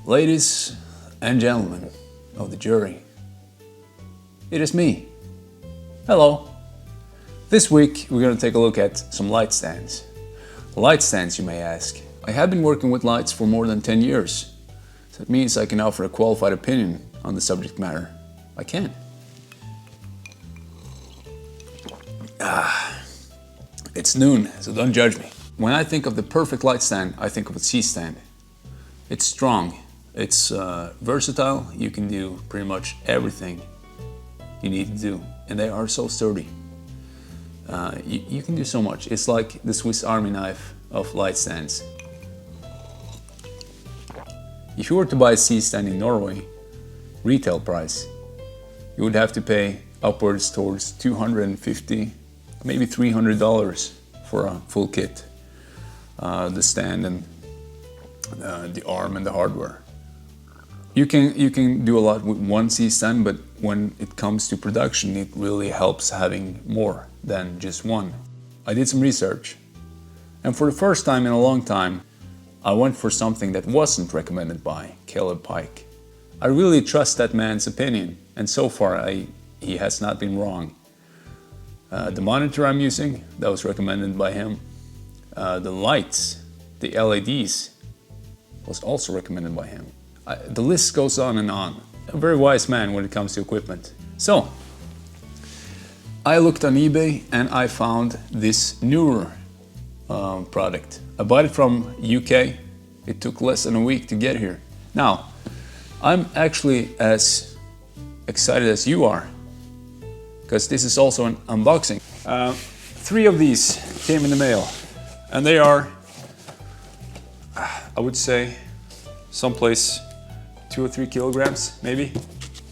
Ladies and gentlemen of the jury, it is me. Hello. This week we're going to take a look at some light stands. Light stands, you may ask. I have been working with lights for more than 10 years. So that means I can offer a qualified opinion on the subject matter. I can. It's noon, so don't judge me. When I think of the perfect light stand, I think of a C-stand. It's strong, it's versatile, you can do pretty much everything you need to do. And they are so sturdy. You can do so much. It's like the Swiss Army knife of light stands. If you were to buy a C-stand in Norway, retail price, you would have to pay upwards towards $250, maybe $300 for a full kit. The stand and the arm and the hardware. You can do a lot with one C-stand, but when it comes to production, it really helps having more than just one. I did some research, and for the first time in a long time, I went for something that wasn't recommended by Caleb Pike. I really trust that man's opinion, and so far he has not been wrong. The monitor I'm using, that was recommended by him. The lights, the LEDs, was also recommended by him. The list goes on and on. A very wise man when it comes to equipment. So, I looked on eBay and I found this Neewer product. I bought it from UK. It took less than a week to get here. Now, I'm actually as excited as you are, because this is also an unboxing. 3 of these came in the mail, and they are, I would say, someplace 2 or 3 kilograms, maybe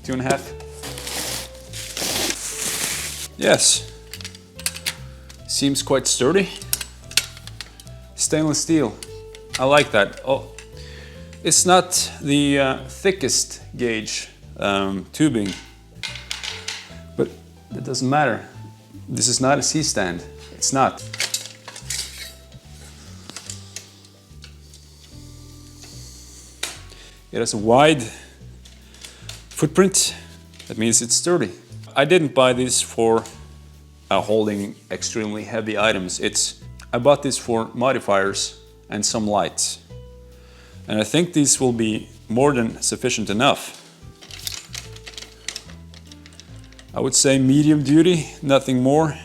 2.5. Yes, seems quite sturdy. Stainless steel, I like that. Oh, it's not the thickest gauge tubing, but it doesn't matter. This is not a C-stand, it's not. It has a wide footprint, that means it's sturdy. I didn't buy this for holding extremely heavy items. I bought this for modifiers and some lights. And I think these will be more than sufficient enough. I would say medium duty, nothing more.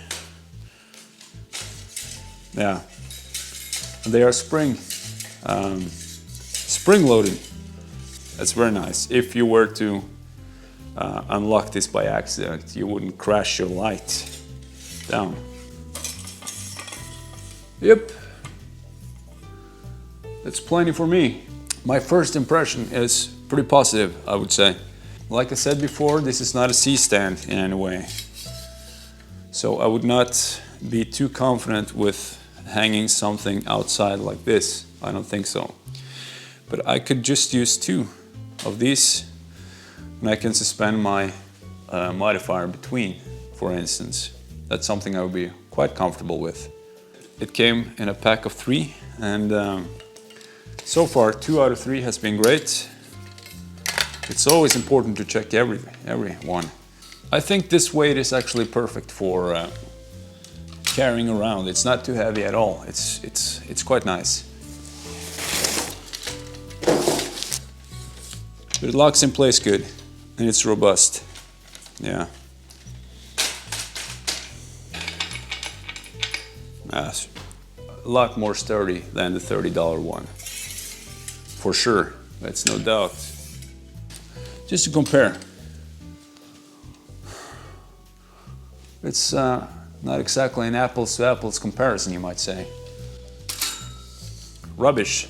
Yeah, they are spring loaded. That's very nice. If you were to unlock this by accident, you wouldn't crash your light down. Yep, that's plenty for me. My first impression is pretty positive, I would say. Like I said before, this is not a C-stand in any way. So I would not be too confident with hanging something outside like this. I don't think so. But I could just use 2 of these, and I can suspend my modifier between, for instance. That's something I would be quite comfortable with. It came in a pack of 3, and so far 2 out of 3 has been great. It's always important to check every one. I think this weight is actually perfect for carrying around. It's not too heavy at all. It's quite nice. But it locks in place good, and it's robust. Yeah. A lot more sturdy than the $30 one. For sure, that's no doubt. Just to compare. It's not exactly an apples to apples comparison, you might say. Rubbish.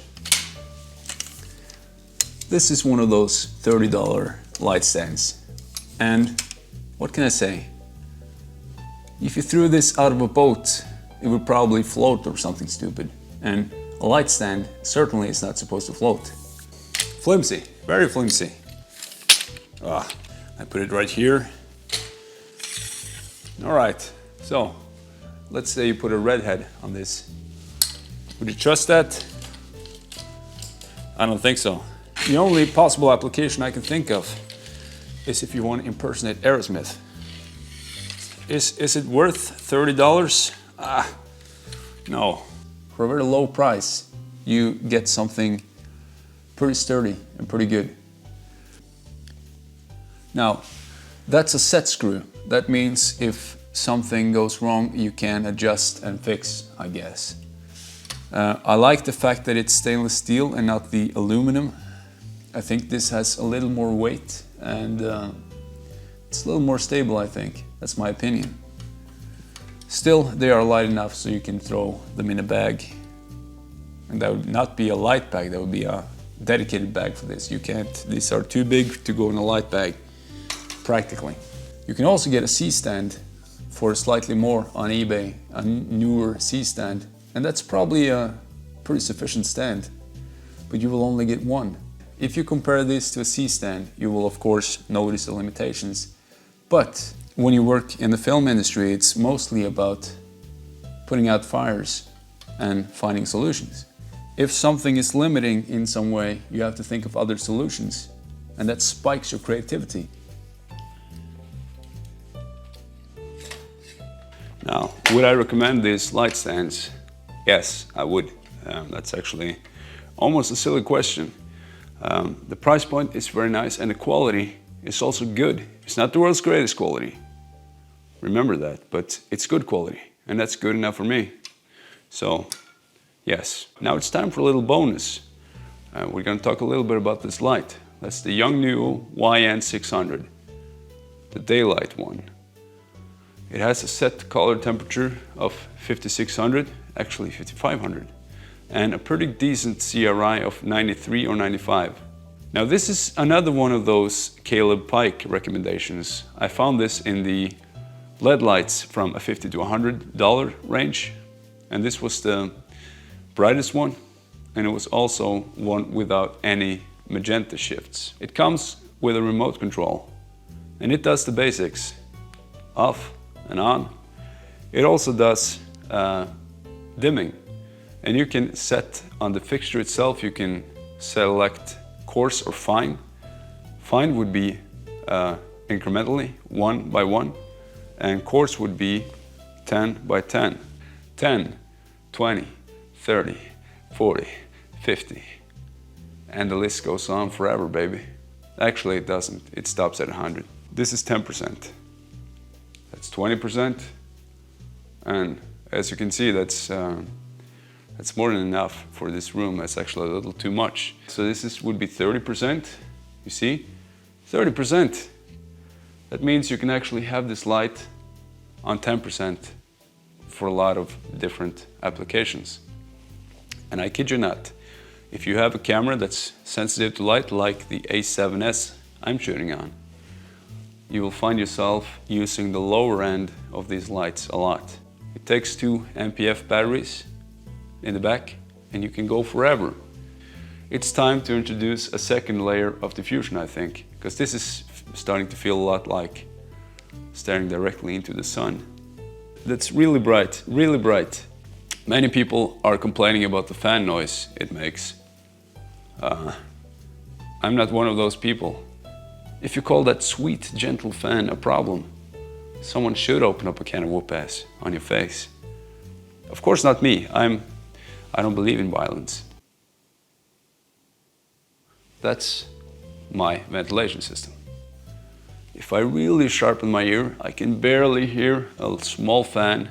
This is one of those $30 light stands. And what can I say? If you threw this out of a boat, it would probably float or something stupid. And a light stand certainly is not supposed to float. Flimsy, very flimsy. I put it right here. All right, so let's say you put a red head on this. Would you trust that? I don't think so. The only possible application I can think of is if you want to impersonate Aerosmith. Is it worth $30? No. For a very low price, you get something pretty sturdy and pretty good. Now, that's a set screw. That means if something goes wrong, you can adjust and fix, I guess. I like the fact that it's stainless steel and not the aluminum. I think this has a little more weight and it's a little more stable, I think. That's my opinion. Still, they are light enough so you can throw them in a bag. And that would not be a light bag, that would be a dedicated bag for this. You can't, these are too big to go in a light bag, practically. You can also get a C-stand for slightly more on eBay, a Neewer C-stand. And that's probably a pretty sufficient stand, but you will only get one. If you compare this to a C-stand, you will of course notice the limitations. But when you work in the film industry, it's mostly about putting out fires and finding solutions. If something is limiting in some way, you have to think of other solutions, and that spikes your creativity. Now, would I recommend these light stands? Yes, I would. That's actually almost a silly question. The price point is very nice and the quality is also good. It's not the world's greatest quality. Remember that, but it's good quality and that's good enough for me. So, yes. Now it's time for a little bonus. We're going to talk a little bit about this light. That's the Yongnuo YN600, the daylight one. It has a set color temperature of 5600, actually 5500, and a pretty decent CRI of 93 or 95. Now this is another one of those Caleb Pike recommendations. I found this in the LED lights from a $50 to $100 range, and this was the brightest one, and it was also one without any magenta shifts. It comes with a remote control, and it does the basics, off and on. It also does dimming, and you can set on the fixture itself, you can select coarse or fine. Fine would be incrementally, 1 by 1, and coarse would be 10 by 10. 10, 20, 30, 40, 50, and the list goes on forever, baby. Actually, it doesn't. It stops at 100. This is 10%. That's 20, and as you can see, that's more than enough for this room. That's actually a little too much. So this would be 30%. You see, 30%. That means you can actually have this light on 10% for a lot of different applications. And I kid you not, if you have a camera that's sensitive to light, like the A7S I'm shooting on, you will find yourself using the lower end of these lights a lot. It takes 2 MPF batteries in the back, and you can go forever. It's time to introduce a second layer of diffusion, I think, because this is starting to feel a lot like staring directly into the sun. That's really bright, really bright. Many people are complaining about the fan noise it makes. I'm not one of those people. If you call that sweet, gentle fan a problem, someone should open up a can of whoop-ass on your face. Of course not me, I don't believe in violence. That's my ventilation system. If I really sharpen my ear, I can barely hear a small fan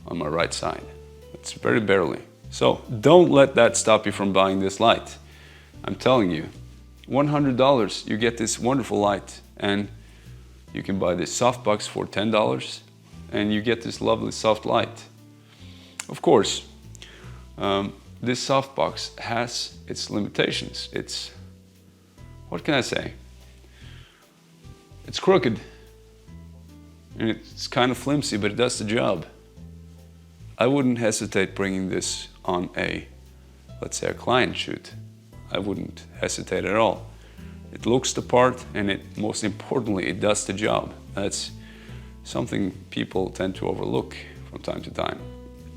on my right side. It's very barely. So don't let that stop you from buying this light. I'm telling you, $100 you get this wonderful light, and you can buy this softbox for $10 and you get this lovely soft light. Of course, this softbox has its limitations. What can I say? It's crooked and it's kind of flimsy, but it does the job. I wouldn't hesitate bringing this on let's say a client shoot. I wouldn't hesitate at all. It looks the part, and most importantly, it does the job. That's something people tend to overlook from time to time.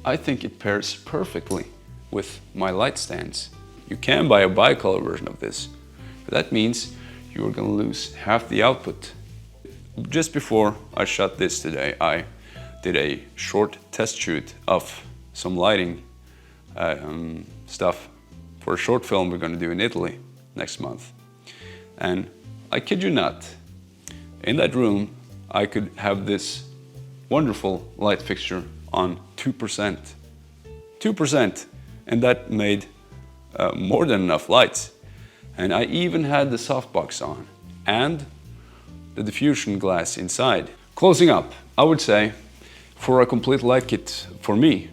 I think it pairs perfectly with my light stands. You can buy a bicolor version of this, but that means you're going to lose half the output. Just before I shot this today, I did a short test shoot of some lighting stuff for a short film we're going to do in Italy next month. And I kid you not, in that room I could have this wonderful light fixture on 2%. 2%, and that made more than enough lights. And I even had the softbox on and the diffusion glass inside. Closing up, I would say for a complete light kit for me,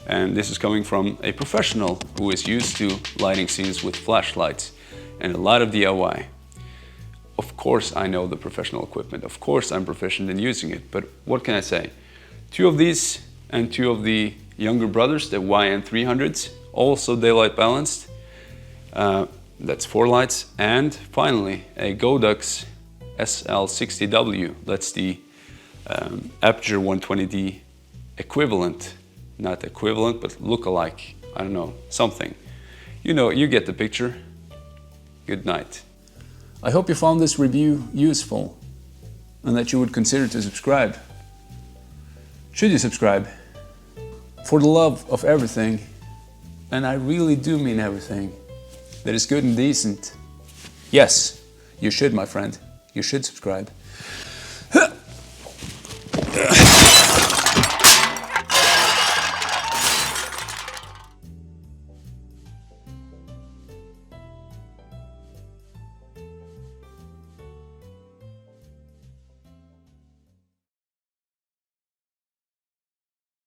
and this is coming from a professional who is used to lighting scenes with flashlights and a lot of DIY. Of course I know the professional equipment, of course I'm proficient in using it, but what can I say? 2 of these and 2 of the younger brothers, the YN600Ls, also daylight balanced. That's 4 lights. And finally a Godox SL60W. That's the Aperture 120D equivalent. Not equivalent, but look-alike. I don't know, something. You know, you get the picture. Good night. I hope you found this review useful and that you would consider to subscribe. Should you subscribe? For the love of everything, and I really do mean everything, that is good and decent. Yes, you should, my friend. You should subscribe.